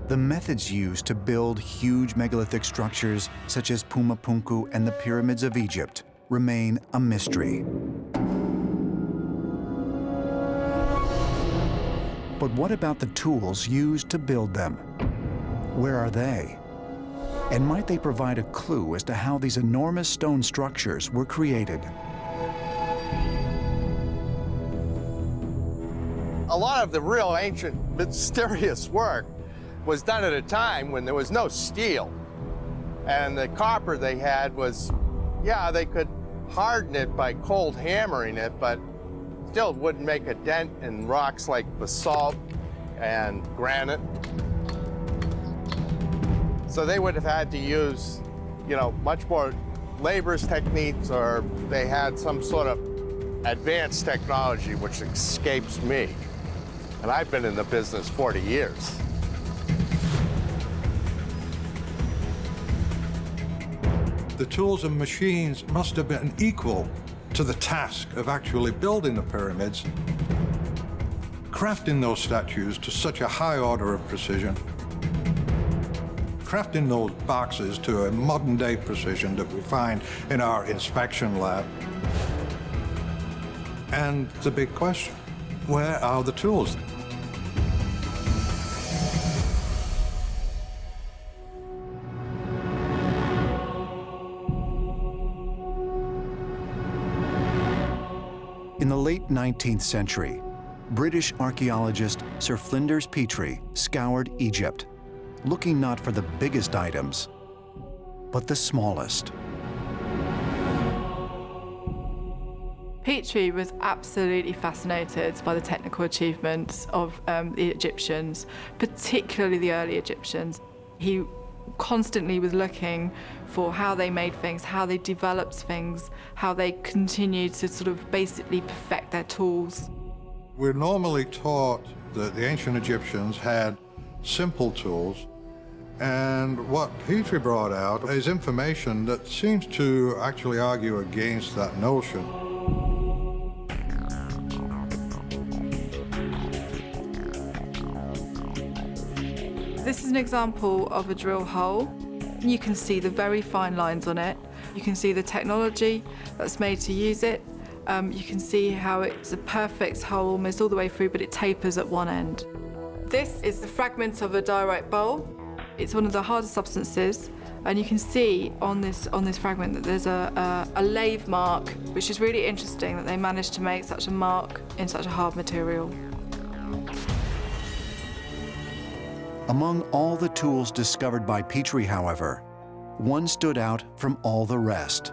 The methods used to build huge megalithic structures, such as Pumapunku and the pyramids of Egypt, remain a mystery. But what about the tools used to build them? Where are they? And might they provide a clue as to how these enormous stone structures were created? A lot of the real ancient, mysterious work was done at a time when there was no steel. And the copper they had was, yeah, they could harden it by cold hammering it, but still wouldn't make a dent in rocks like basalt and granite. So they would have had to use, you know, much more laborious techniques, or they had some sort of advanced technology which escapes me. And I've been in the business 40 years. The tools and machines must have been equal to the task of actually building the pyramids, crafting those statues to such a high order of precision, crafting those boxes to a modern-day precision that we find in our inspection lab. And the big question, where are the tools? In the late 19th century, British archaeologist Sir Flinders Petrie scoured Egypt, looking not for the biggest items, but the smallest. Petrie was absolutely fascinated by the technical achievements of the Egyptians, particularly the early Egyptians. He constantly was looking for how they made things, how they developed things, how they continued to sort of basically perfect their tools. We're normally taught that the ancient Egyptians had simple tools, and what Petrie brought out is information that seems to actually argue against that notion. This is an example of a drill hole. You can see the very fine lines on it. You can see the technology that's made to use it. You can see how it's a perfect hole almost all the way through, but it tapers at one end. This is the fragment of a diorite bowl. It's one of the hardest substances, and you can see on this fragment that there's a lathe mark, which is really interesting that they managed to make such a mark in such a hard material. Among all the tools discovered by Petrie, however, one stood out from all the rest.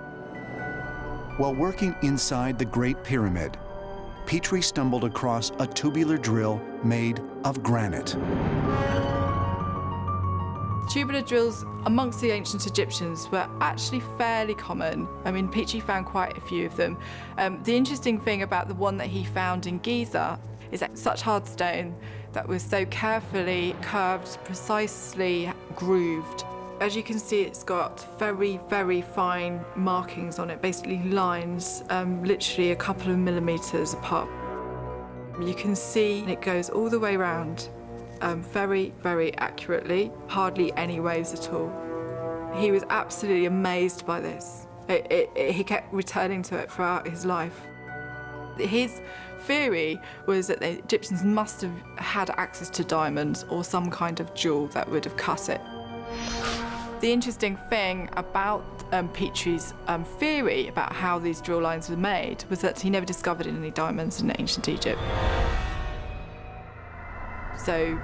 While working inside the Great Pyramid, Petrie stumbled across a tubular drill made of granite. Tubular drills amongst the ancient Egyptians were actually fairly common. I mean, Petrie found quite a few of them. The interesting thing about the one that he found in Giza is that such hard stone that was so carefully curved, precisely grooved. As you can see, it's got very, very fine markings on it, basically lines, literally a couple of millimeters apart. You can see it goes all the way around, very, very accurately, hardly any waves at all. He was absolutely amazed by this. He kept returning to it throughout his life. His theory was that the Egyptians must have had access to diamonds or some kind of jewel that would have cut it. The interesting thing about Petrie's theory about how these drill lines were made was that he never discovered any diamonds in ancient Egypt. So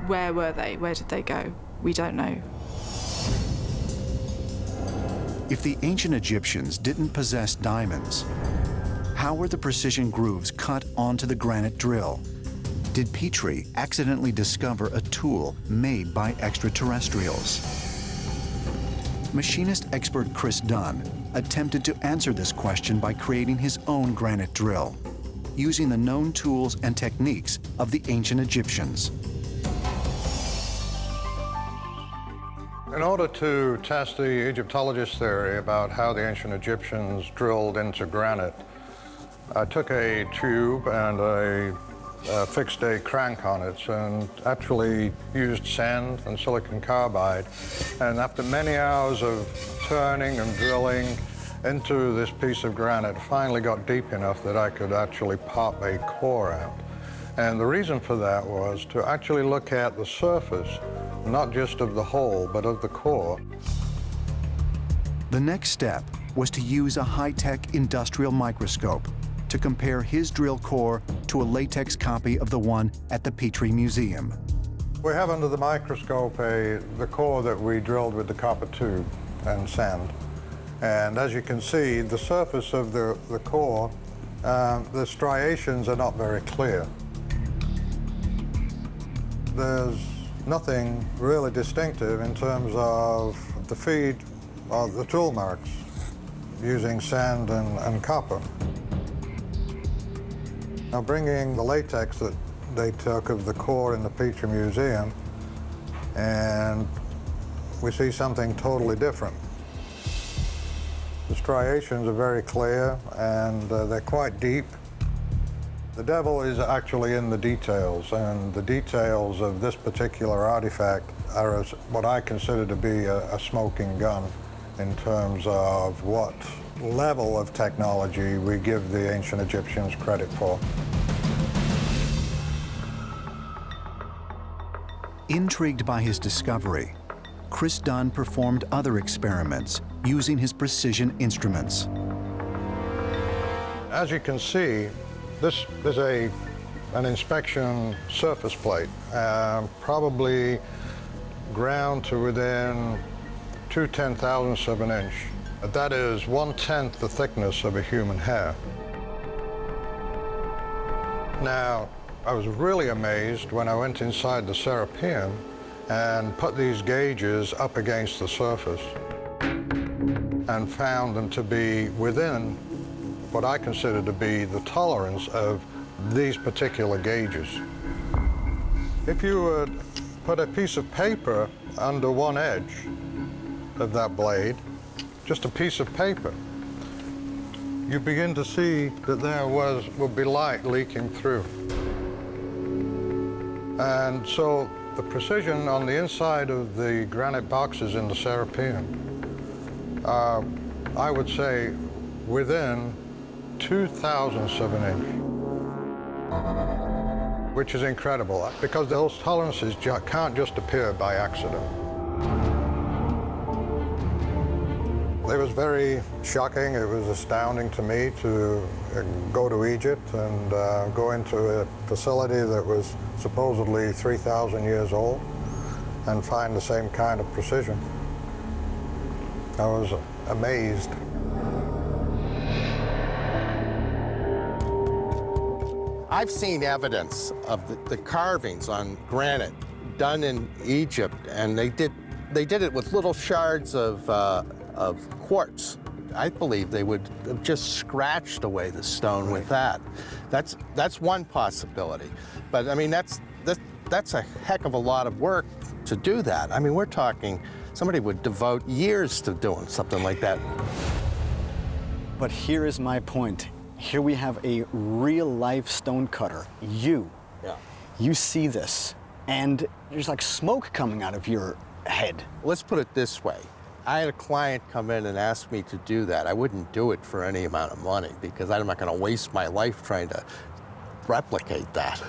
where were they? Where did they go? We don't know. If the ancient Egyptians didn't possess diamonds, how were the precision grooves cut onto the granite drill? Did Petrie accidentally discover a tool made by extraterrestrials? Machinist expert Chris Dunn attempted to answer this question by creating his own granite drill, using the known tools and techniques of the ancient Egyptians. In order to test the Egyptologist theory about how the ancient Egyptians drilled into granite, I took a tube and a fixed a crank on it and actually used sand and silicon carbide. And after many hours of turning and drilling into this piece of granite, finally got deep enough that I could actually pop a core out. And the reason for that was to actually look at the surface, not just of the hole, but of the core. The next step was to use a high-tech industrial microscope to compare his drill core to a latex copy of the one at the Petrie Museum. We have under the microscope the core that we drilled with the copper tube and sand. And as you can see, the surface of the core, the striations are not very clear. There's nothing really distinctive in terms of the feed of the tool marks using sand and copper. Now, bringing the latex that they took of the core in the Petrie Museum, and we see something totally different. The striations are very clear, and they're quite deep. The devil is actually in the details, and the details of this particular artifact are what I consider to be a smoking gun in terms of what level of technology we give the ancient Egyptians credit for. Intrigued by his discovery, Chris Dunn performed other experiments using his precision instruments. As you can see, this is an inspection surface plate, probably ground to within 2/10,000ths of an inch. That is 1/10 the thickness of a human hair. Now, I was really amazed when I went inside the Serapeum and put these gauges up against the surface and found them to be within what I consider to be the tolerance of these particular gauges. If you would put a piece of paper under one edge of that blade, just a piece of paper, you begin to see that there would be light leaking through. And so the precision on the inside of the granite boxes in the Serapeum are, I would say, within 2/1000ths of an inch, which is incredible because those tolerances can't just appear by accident. It was very shocking. It was astounding to me to go to Egypt and go into a facility that was supposedly 3,000 years old and find the same kind of precision. I was amazed. I've seen evidence of the carvings on granite done in Egypt, and they did it with little shards of quartz. I believe they would have just scratched away the stone with that. That's one possibility. But I mean, that's a heck of a lot of work to do that. I mean, we're talking somebody would devote years to doing something like that. But here is my point. Here we have a real-life stone cutter. You see this, and there's like smoke coming out of your head. Let's put it this way. I had a client come in and ask me to do that. I wouldn't do it for any amount of money because I'm not going to waste my life trying to replicate that.